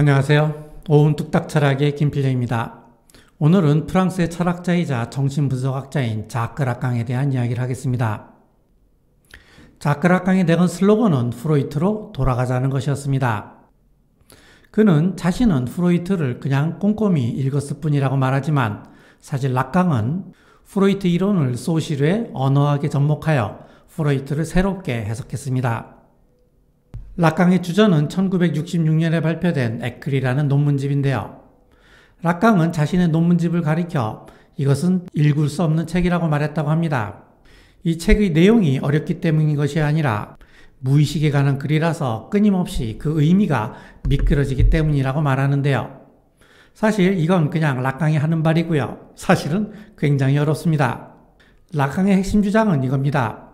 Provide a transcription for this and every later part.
안녕하세요. 오은 뚝딱 철학의 김필영입니다. 오늘은 프랑스의 철학자이자 정신분석학자인 자크 라깡에 대한 이야기를 하겠습니다. 자크 라깡의 내건 슬로건은 프로이트로 돌아가자는 것이었습니다. 그는 자신은 프로이트를 그냥 꼼꼼히 읽었을 뿐이라고 말하지만 사실 라깡은 프로이트 이론을 소시르의 언어학에 접목하여 프로이트를 새롭게 해석했습니다. 라깡의 주저는 1966년에 발표된 에클이라는 논문집인데요. 라깡은 자신의 논문집을 가리켜 이것은 읽을 수 없는 책이라고 말했다고 합니다. 이 책의 내용이 어렵기 때문인 것이 아니라 무의식에 관한 글이라서 끊임없이 그 의미가 미끄러지기 때문이라고 말하는데요. 사실 이건 그냥 라깡이 하는 말이고요. 사실은 굉장히 어렵습니다. 라깡의 핵심 주장은 이겁니다.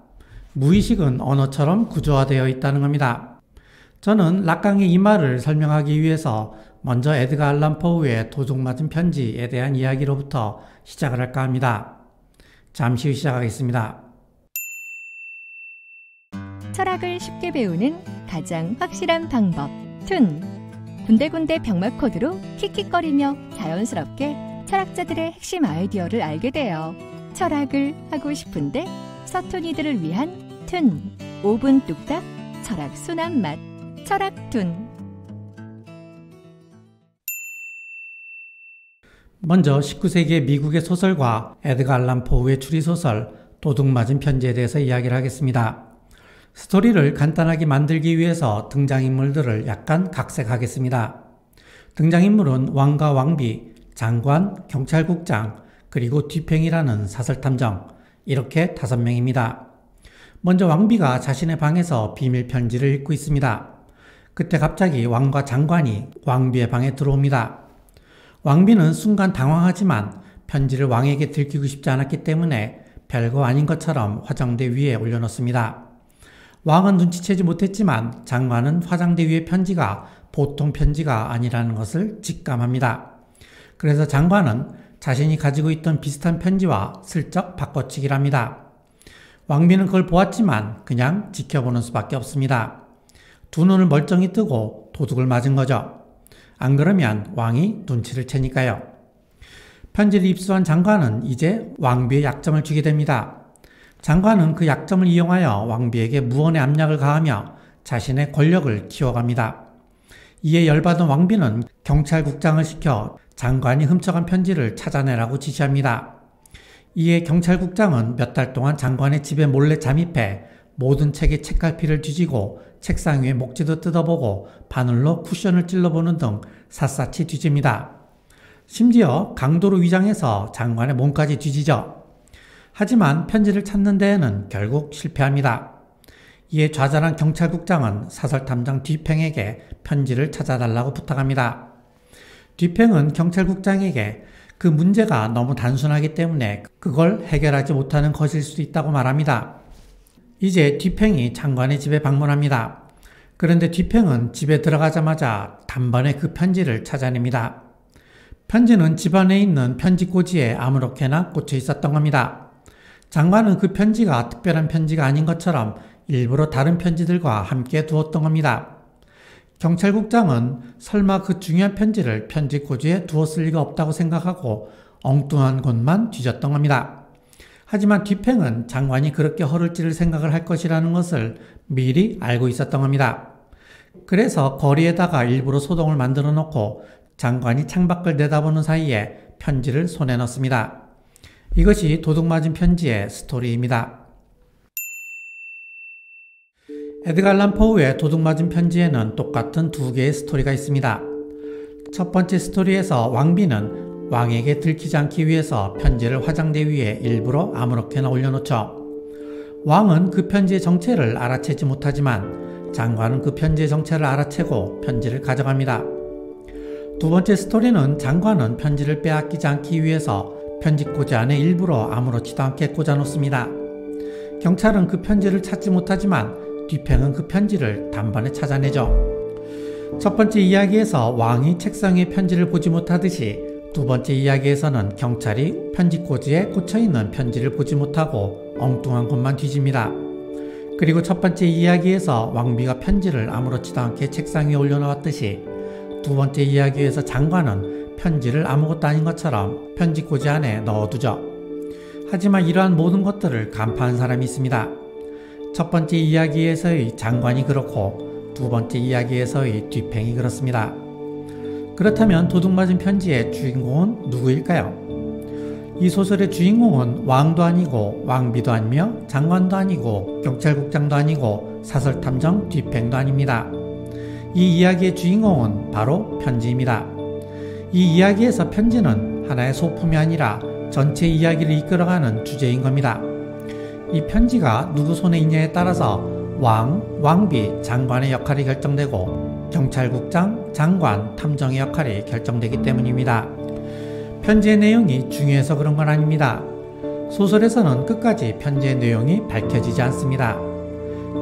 무의식은 언어처럼 구조화되어 있다는 겁니다. 저는 라깡의 이 말을 설명하기 위해서 먼저 에드가 알란 포우의 도둑맞은 편지에 대한 이야기로부터 시작을 할까 합니다. 잠시 후 시작하겠습니다. 철학을 쉽게 배우는 가장 확실한 방법 툰! 군데군데 병맛 코드로 킥킥거리며 자연스럽게 철학자들의 핵심 아이디어를 알게 돼요. 철학을 하고 싶은데 서툰이들을 위한 툰! 5분 뚝딱 철학 순한 맛 철학툰. 먼저 19세기의 미국의 소설가 에드가 알란 포우의 추리소설 도둑맞은 편지에 대해서 이야기를 하겠습니다. 스토리를 간단하게 만들기 위해서 등장인물들을 약간 각색하겠습니다. 등장인물은 왕과 왕비, 장관, 경찰국장, 그리고 뒤팽이라는 사설탐정, 이렇게 5명입니다. 먼저 왕비가 자신의 방에서 비밀 편지를 읽고 있습니다. 그때 갑자기 왕과 장관이 왕비의 방에 들어옵니다. 왕비는 순간 당황하지만 편지를 왕에게 들키고 싶지 않았기 때문에 별거 아닌 것처럼 화장대 위에 올려놓습니다. 왕은 눈치채지 못했지만 장관은 화장대 위의 편지가 보통 편지가 아니라는 것을 직감합니다. 그래서 장관은 자신이 가지고 있던 비슷한 편지와 슬쩍 바꿔치기를 합니다. 왕비는 그걸 보았지만 그냥 지켜보는 수밖에 없습니다. 두 눈을 멀쩡히 뜨고 도둑을 맞은 거죠. 안 그러면 왕이 눈치를 채니까요. 편지를 입수한 장관은 이제 왕비의 약점을 주게 됩니다. 장관은 그 약점을 이용하여 왕비에게 무언의 압력을 가하며 자신의 권력을 키워갑니다. 이에 열받은 왕비는 경찰국장을 시켜 장관이 훔쳐간 편지를 찾아내라고 지시합니다. 이에 경찰국장은 몇 달 동안 장관의 집에 몰래 잠입해 모든 책의 책갈피를 뒤지고 책상 위에 목지도 뜯어보고 바늘로 쿠션을 찔러보는 등 샅샅이 뒤집니다. 심지어 강도로 위장해서 장관의 몸까지 뒤지죠. 하지만 편지를 찾는 데에는 결국 실패합니다. 이에 좌절한 경찰국장은 사설탐정 뒤팽에게 편지를 찾아달라고 부탁합니다. 뒤팽은 경찰국장에게 그 문제가 너무 단순하기 때문에 그걸 해결하지 못하는 것일 수도 있다고 말합니다. 이제 뒤팽이 장관의 집에 방문합니다. 그런데 뒤팽은 집에 들어가자마자 단번에 그 편지를 찾아냅니다. 편지는 집안에 있는 편지꽂이에 아무렇게나 꽂혀 있었던 겁니다. 장관은 그 편지가 특별한 편지가 아닌 것처럼 일부러 다른 편지들과 함께 두었던 겁니다. 경찰국장은 설마 그 중요한 편지를 편지꽂이에 두었을 리가 없다고 생각하고 엉뚱한 곳만 뒤졌던 겁니다. 하지만 뒤팽은 장관이 그렇게 허를 찌를 생각을 할 것이라는 것을 미리 알고 있었던 겁니다. 그래서 거리에다가 일부러 소동을 만들어 놓고 장관이 창밖을 내다보는 사이에 편지를 손에 넣습니다. 이것이 도둑맞은 편지의 스토리입니다. 에드가 알란 포우의 도둑맞은 편지에는 똑같은 2개의 스토리가 있습니다. 첫 번째 스토리에서 왕비는 왕에게 들키지 않기 위해서 편지를 화장대 위에 일부러 아무렇게나 올려놓죠. 왕은 그 편지의 정체를 알아채지 못하지만 장관은 그 편지의 정체를 알아채고 편지를 가져갑니다. 두 번째 스토리는 장관은 편지를 빼앗기지 않기 위해서 편지꽂이 안에 일부러 아무렇지도 않게 꽂아놓습니다. 경찰은 그 편지를 찾지 못하지만 뒤팽은 그 편지를 단번에 찾아내죠. 첫 번째 이야기에서 왕이 책상 위에 편지를 보지 못하듯이 두 번째 이야기에서는 경찰이 편지꽂이에 꽂혀있는 편지를 보지 못하고 엉뚱한 곳만 뒤집니다. 그리고 첫 번째 이야기에서 왕비가 편지를 아무렇지도 않게 책상 위에 올려놓았듯이 두 번째 이야기에서 장관은 편지를 아무것도 아닌 것처럼 편지꽂이 안에 넣어두죠. 하지만 이러한 모든 것들을 간파한 사람이 있습니다. 첫 번째 이야기에서의 장관이 그렇고 두 번째 이야기에서의 뒷팽이 그렇습니다. 그렇다면 도둑맞은 편지의 주인공은 누구일까요? 이 소설의 주인공은 왕도 아니고 왕비도 아니며 장관도 아니고 경찰국장도 아니고 사설탐정 뒷팽도 아닙니다. 이 이야기의 주인공은 바로 편지입니다. 이 이야기에서 편지는 하나의 소품이 아니라 전체 이야기를 이끌어가는 주제인 겁니다. 이 편지가 누구 손에 있냐에 따라서 왕, 왕비, 장관의 역할이 결정되고 경찰국장, 장관, 탐정의 역할이 결정되기 때문입니다. 편지의 내용이 중요해서 그런 건 아닙니다. 소설에서는 끝까지 편지의 내용이 밝혀지지 않습니다.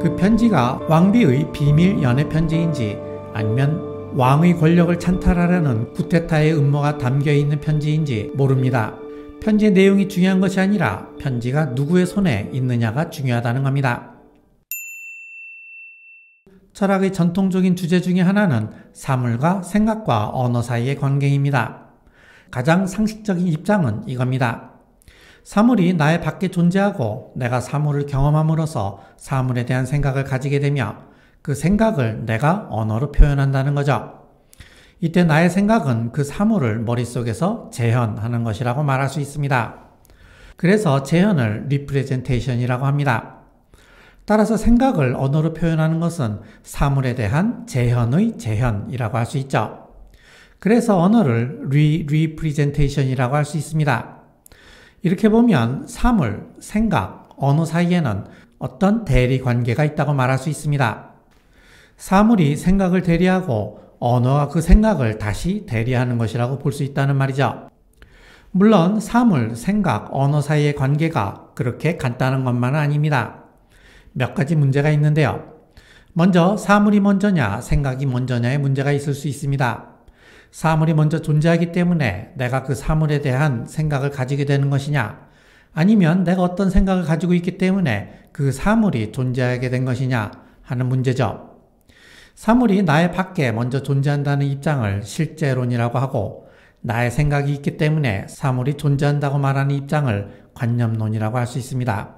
그 편지가 왕비의 비밀 연애 편지인지 아니면 왕의 권력을 찬탈하려는 쿠데타의 음모가 담겨있는 편지인지 모릅니다. 편지의 내용이 중요한 것이 아니라 편지가 누구의 손에 있느냐가 중요하다는 겁니다. 철학의 전통적인 주제 중에 하나는 사물과 생각과 언어 사이의 관계입니다. 가장 상식적인 입장은 이겁니다. 사물이 나의 밖에 존재하고 내가 사물을 경험함으로써 사물에 대한 생각을 가지게 되며 그 생각을 내가 언어로 표현한다는 거죠. 이때 나의 생각은 그 사물을 머릿속에서 재현하는 것이라고 말할 수 있습니다. 그래서 재현을 리프레젠테이션이라고 합니다. 따라서 생각을 언어로 표현하는 것은 사물에 대한 재현의 재현이라고 할 수 있죠. 그래서 언어를 리프레젠테이션이라고 할 수 있습니다. 이렇게 보면 사물, 생각, 언어 사이에는 어떤 대리 관계가 있다고 말할 수 있습니다. 사물이 생각을 대리하고 언어가 그 생각을 다시 대리하는 것이라고 볼 수 있다는 말이죠. 물론 사물, 생각, 언어 사이의 관계가 그렇게 간단한 것만은 아닙니다. 몇 가지 문제가 있는데요. 먼저 사물이 먼저냐 생각이 먼저냐의 문제가 있을 수 있습니다. 사물이 먼저 존재하기 때문에 내가 그 사물에 대한 생각을 가지게 되는 것이냐 아니면 내가 어떤 생각을 가지고 있기 때문에 그 사물이 존재하게 된 것이냐 하는 문제죠. 사물이 나의 밖에 먼저 존재한다는 입장을 실제론이라고 하고 나의 생각이 있기 때문에 사물이 존재한다고 말하는 입장을 관념론이라고 할 수 있습니다.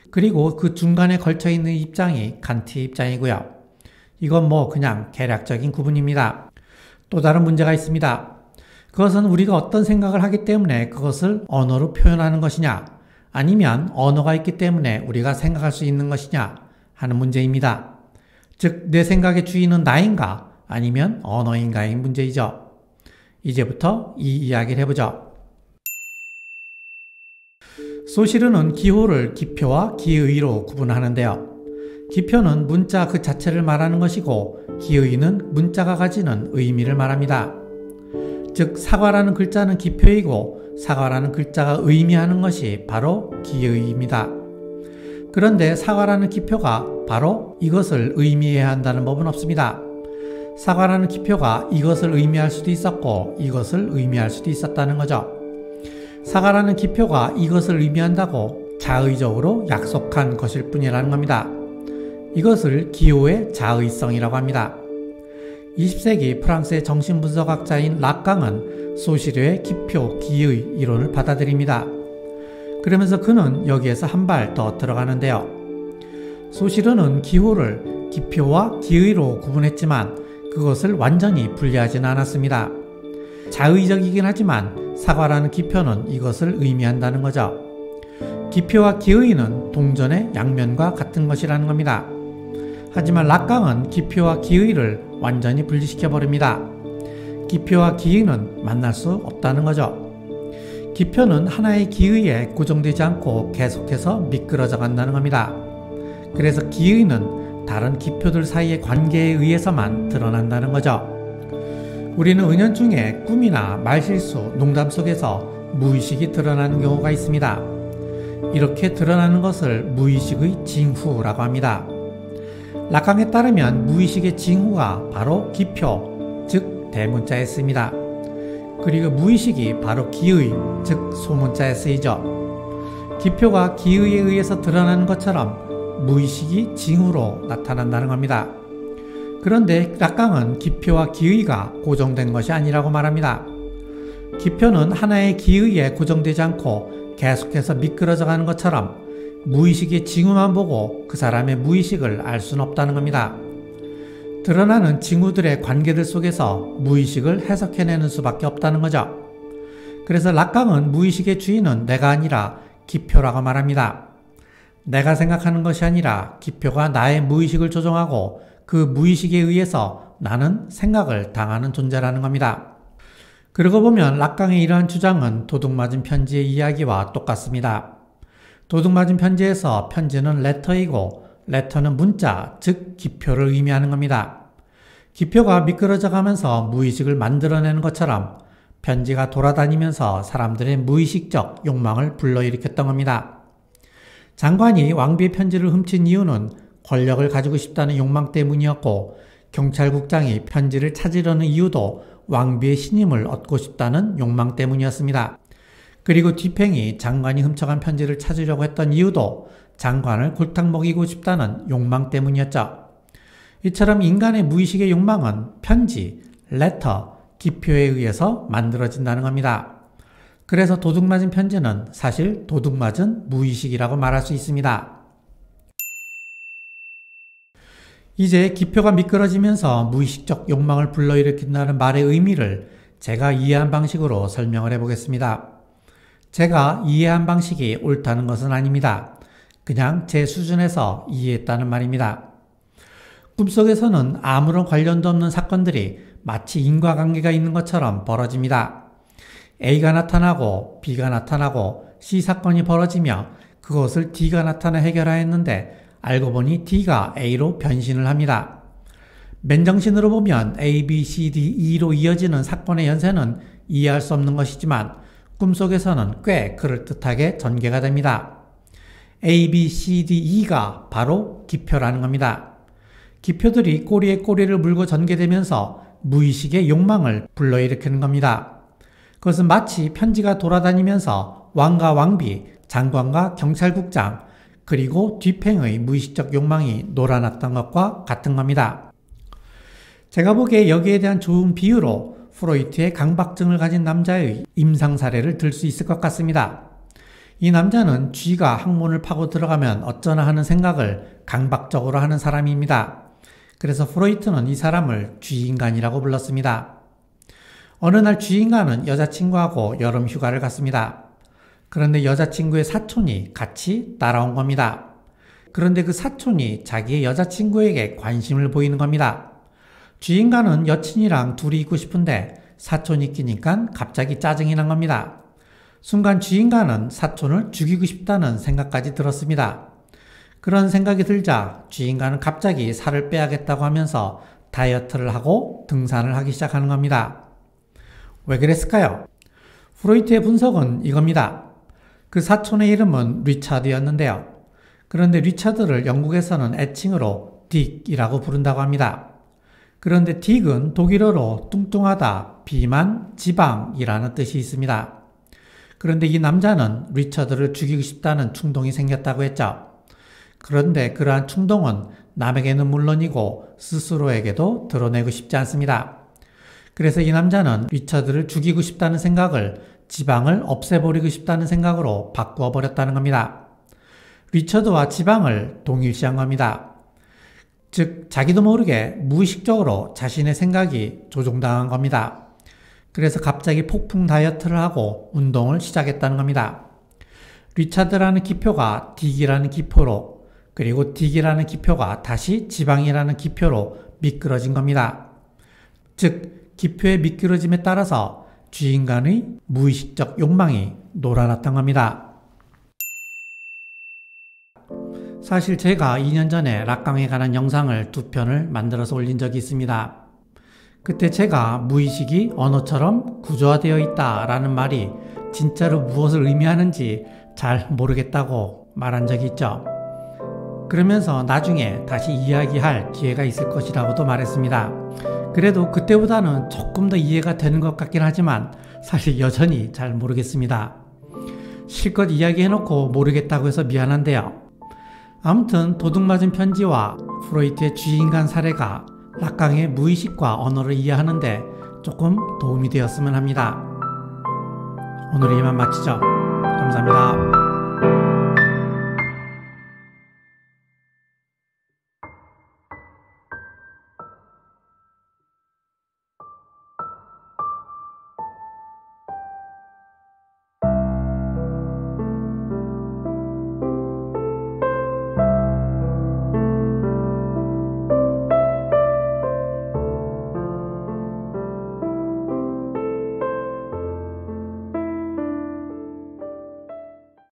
그리고 그 중간에 걸쳐 있는 입장이 칸트의 입장이고요. 이건 그냥 개략적인 구분입니다. 또 다른 문제가 있습니다. 그것은 우리가 어떤 생각을 하기 때문에 그것을 언어로 표현하는 것이냐 아니면 언어가 있기 때문에 우리가 생각할 수 있는 것이냐 하는 문제입니다. 즉, 내 생각의 주인은 나인가 아니면 언어인가의 문제이죠. 이제부터 이 이야기를 해보죠. 소시르는 기호를 기표와 기의로 구분하는데요. 기표는 문자 그 자체를 말하는 것이고 기의는 문자가 가지는 의미를 말합니다. 즉 사과라는 글자는 기표이고 사과라는 글자가 의미하는 것이 바로 기의입니다. 그런데 사과라는 기표가 바로 이것을 의미해야 한다는 법은 없습니다. 사과라는 기표가 이것을 의미할 수도 있었고 이것을 의미할 수도 있었다는 거죠. 사과라는 기표가 이것을 의미한다고 자의적으로 약속한 것일 뿐이라는 겁니다. 이것을 기호의 자의성이라고 합니다. 20세기 프랑스의 정신분석학자인 락강은 소시르의 기표, 기의 이론을 받아들입니다. 그러면서 그는 여기에서 한 발 더 들어가는데요. 소시르는 기호를 기표와 기의로 구분했지만 그것을 완전히 분리하지는 않았습니다. 자의적이긴 하지만 사과라는 기표는 이것을 의미한다는 거죠. 기표와 기의는 동전의 양면과 같은 것이라는 겁니다. 하지만 락강은 기표와 기의를 완전히 분리시켜 버립니다. 기표와 기의는 만날 수 없다는 거죠. 기표는 하나의 기의에 고정되지 않고 계속해서 미끄러져 간다는 겁니다. 그래서 기의는 다른 기표들 사이의 관계에 의해서만 드러난다는 거죠. 우리는 은연중에 꿈이나 말실수, 농담 속에서 무의식이 드러나는 경우가 있습니다. 이렇게 드러나는 것을 무의식의 징후라고 합니다. 락강에 따르면 무의식의 징후가 바로 기표, 즉 대문자에 쓰입니다. 그리고 무의식이 바로 기의, 즉 소문자에 쓰이죠. 기표가 기의에 의해서 드러나는 것처럼 무의식이 징후로 나타난다는 겁니다. 그런데 락강은 기표와 기의가 고정된 것이 아니라고 말합니다. 기표는 하나의 기의에 고정되지 않고 계속해서 미끄러져 가는 것처럼 무의식의 징후만 보고 그 사람의 무의식을 알 수는 없다는 겁니다. 드러나는 징후들의 관계들 속에서 무의식을 해석해내는 수밖에 없다는 거죠. 그래서 락강은 무의식의 주인은 내가 아니라 기표라고 말합니다. 내가 생각하는 것이 아니라 기표가 나의 무의식을 조종하고 그 무의식에 의해서 나는 생각을 당하는 존재라는 겁니다. 그러고 보면 락강의 이러한 주장은 도둑맞은 편지의 이야기와 똑같습니다. 도둑맞은 편지에서 편지는 레터이고 레터는 문자, 즉 기표를 의미하는 겁니다. 기표가 미끄러져 가면서 무의식을 만들어내는 것처럼 편지가 돌아다니면서 사람들의 무의식적 욕망을 불러일으켰던 겁니다. 장관이 왕비의 편지를 훔친 이유는 권력을 가지고 싶다는 욕망 때문이었고, 경찰국장이 편지를 찾으려는 이유도 왕비의 신임을 얻고 싶다는 욕망 때문이었습니다. 그리고 뒤팽이 장관이 훔쳐간 편지를 찾으려고 했던 이유도 장관을 골탕 먹이고 싶다는 욕망 때문이었죠. 이처럼 인간의 무의식의 욕망은 편지, 레터, 기표에 의해서 만들어진다는 겁니다. 그래서 도둑맞은 편지는 사실 도둑맞은 무의식이라고 말할 수 있습니다. 이제 기표가 미끄러지면서 무의식적 욕망을 불러일으킨다는 말의 의미를 제가 이해한 방식으로 설명을 해보겠습니다. 제가 이해한 방식이 옳다는 것은 아닙니다. 그냥 제 수준에서 이해했다는 말입니다. 꿈속에서는 아무런 관련도 없는 사건들이 마치 인과관계가 있는 것처럼 벌어집니다. A가 나타나고 B가 나타나고 C 사건이 벌어지며 그것을 D가 나타나 해결하였는데 알고 보니 D가 A로 변신을 합니다. 맨정신으로 보면 A, B, C, D, E로 이어지는 사건의 연쇄는 이해할 수 없는 것이지만 꿈속에서는 꽤 그럴듯하게 전개가 됩니다. A, B, C, D, E가 바로 기표라는 겁니다. 기표들이 꼬리에 꼬리를 물고 전개되면서 무의식의 욕망을 불러일으키는 겁니다. 그것은 마치 편지가 돌아다니면서 왕과 왕비, 장관과 경찰국장, 그리고 뒤팽의 무의식적 욕망이 놀아났던 것과 같은 겁니다. 제가 보기에 여기에 대한 좋은 비유로 프로이트의 강박증을 가진 남자의 임상 사례를 들 수 있을 것 같습니다. 이 남자는 쥐가 항문을 파고 들어가면 어쩌나 하는 생각을 강박적으로 하는 사람입니다. 그래서 프로이트는 이 사람을 쥐인간이라고 불렀습니다. 어느 날 쥐인간은 여자친구하고 여름 휴가를 갔습니다. 그런데 여자친구의 사촌이 같이 따라온 겁니다. 그런데 그 사촌이 자기의 여자친구에게 관심을 보이는 겁니다. 쥐인간은 여친이랑 둘이 있고 싶은데 사촌이 끼니까 갑자기 짜증이 난 겁니다. 순간 쥐인간은 사촌을 죽이고 싶다는 생각까지 들었습니다. 그런 생각이 들자 쥐인간은 갑자기 살을 빼야겠다고 하면서 다이어트를 하고 등산을 하기 시작하는 겁니다. 왜 그랬을까요? 프로이트의 분석은 이겁니다. 그 사촌의 이름은 리차드였는데요. 그런데 리차드를 영국에서는 애칭으로 딕이라고 부른다고 합니다. 그런데 딕은 독일어로 뚱뚱하다, 비만, 지방이라는 뜻이 있습니다. 그런데 이 남자는 리차드를 죽이고 싶다는 충동이 생겼다고 했죠. 그런데 그러한 충동은 남에게는 물론이고 스스로에게도 드러내고 싶지 않습니다. 그래서 이 남자는 리차드를 죽이고 싶다는 생각을 지방을 없애버리고 싶다는 생각으로 바꾸어 버렸다는 겁니다. 리차드와 지방을 동일시한 겁니다. 즉 자기도 모르게 무의식적으로 자신의 생각이 조종당한 겁니다. 그래서 갑자기 폭풍 다이어트를 하고 운동을 시작했다는 겁니다. 리차드라는 기표가 딕이라는 기표로, 그리고 딕이라는 기표가 다시 지방이라는 기표로 미끄러진 겁니다. 즉 기표의 미끄러짐에 따라서 쥐인간의 무의식적 욕망이 놀아났던 겁니다. 사실 제가 2년 전에 락강에 관한 영상을 2편을 만들어서 올린 적이 있습니다. 그때 제가 무의식이 언어처럼 구조화되어 있다라는 말이 진짜로 무엇을 의미하는지 잘 모르겠다고 말한 적이 있죠. 그러면서 나중에 다시 이야기할 기회가 있을 것이라고도 말했습니다. 그래도 그때보다는 조금 더 이해가 되는 것 같긴 하지만 사실 여전히 잘 모르겠습니다. 실컷 이야기해놓고 모르겠다고 해서 미안한데요. 아무튼 도둑맞은 편지와 프로이트의 쥐인간 사례가 락강의 무의식과 언어를 이해하는데 조금 도움이 되었으면 합니다. 오늘 이만 마치죠. 감사합니다.